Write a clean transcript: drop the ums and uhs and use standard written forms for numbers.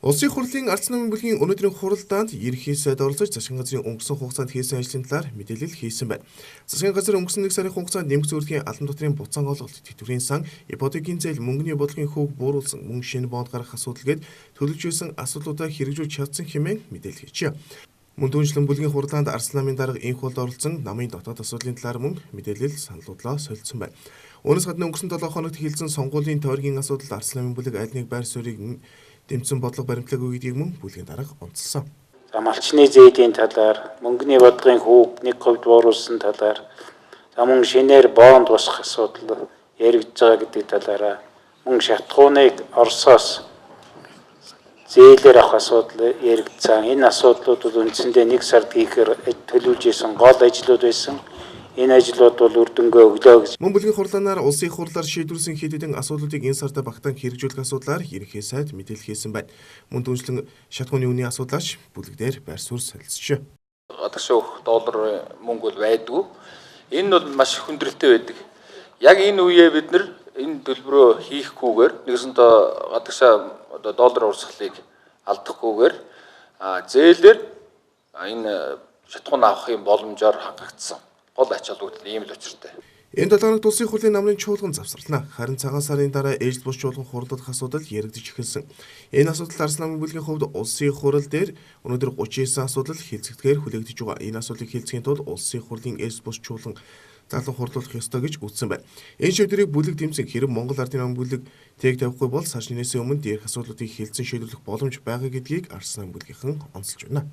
Улсын хурлын ардс намын бүлгийн өнөөдрийн хуралдаанд ерөнхий сайд оролцож засгийн газрын өнгөрсөн хугацаанд хийсэн ажлын талаар мэдээлэл хийсэн байна. Засгийн газар өнгөрсөн 1 сарын хугацаанд нэмэгц өртгийн албан дотрын буцаан олголт, тэтгэврийн сан, ипотекийн зээл, мөнгөний бодлогын хөвөг бууруулсан, мөн шинэ бонд гаргах асуудал гээд төлөвлөж байсан асуудлуудаа хэрэгжүүлж чадсан хэмээн мэдээлэл хийжээ. Мөн түүнчлэн бүлгийн хуралдаанд ардс намын дарга энх болд оролцсон намын дотоод асуудлын талаар мөн мэдээлэл саналуудлаа солилцсон байна. Үүнээс гадна өнгөрсөн 7 хоногт хэлсэн сонгуулийн тойргийн асуудалд ардс намын бүлэг аль нэг байр суурийг дэмцэн бодлого баримтлаагүй гэдгийг мөн бүлгийн дарга онцлсон. Малчны зээлийн талаар, мөнгөний бодлогын хөвөг 1% бууруулсан талаар, мөн шинээр бонд босох асуудал яригдж байгаа гэдэг талаараа, мөн шатхууныг Оросоос зээлээр авах асуудал яригдсан. Энэ асуудлууд бол үндсэндээ 1 сард хийхээр төлөвлөж исэн гол ажлууд байсан. Энэ ажлууд бол үр дүнгээ өглөө гэж. Мөн бүлгийн хурлаанаар улсын их хурлаар шийдвэрлсэн хэд хэдэн асуудлуудыг энэ сарда багтаан хэрэгжүүлэх асуудлаар ерөнхий сайд мэдээлэл хийсэн байна. Мөн түүнчлэн шатхууны үнийн асуудлаач бүлэгдээр байр суурь солилцжээ. Гадагшаа өгөх доллар мөнгө бол байдгүй. Энэ бол маш их хүндрэлтэй байдаг. Яг энэ үеэ бид нар энэ төлбөрөө хийхгүйгээр нэгсэндээ гадагшаа доллар урсгалыг алдахгүйгээр зээлээр энэ шатхуун авахын боломжоор хангагдсан. Гол ач холбогдол ийм л учиртай. Энэ 7 хоногт улсын хурлын намрын чуулган завсарлана. Харин цагаан сарын дараа ээлж бус чуулган хуралдах асуудал яригдж эхэлсэн. Энэ асуудал ардс намын бүлгийн хувьд улсын хурал дээр өнөөдөр 39 асуудал хэлцэгдэхээр хүлээгдэж байгаа. Энэ асуудлыг хэлцэхийн тулд улсын хурлын ээлж бус чуулган залан хурлуулах ёстой гэж үзсэн байна. Энэ шийдвэрийг бүлэг дэмцэн хэрэв Монгол Ардын намын бүлэг тэг тавихгүй бол сар шинээс өмнө дээрх асуудлуудыг хэлцэн шийдвэрлэх боломж байгаа гэдгийг ардс намын бүлгийнхэн онцолж байна.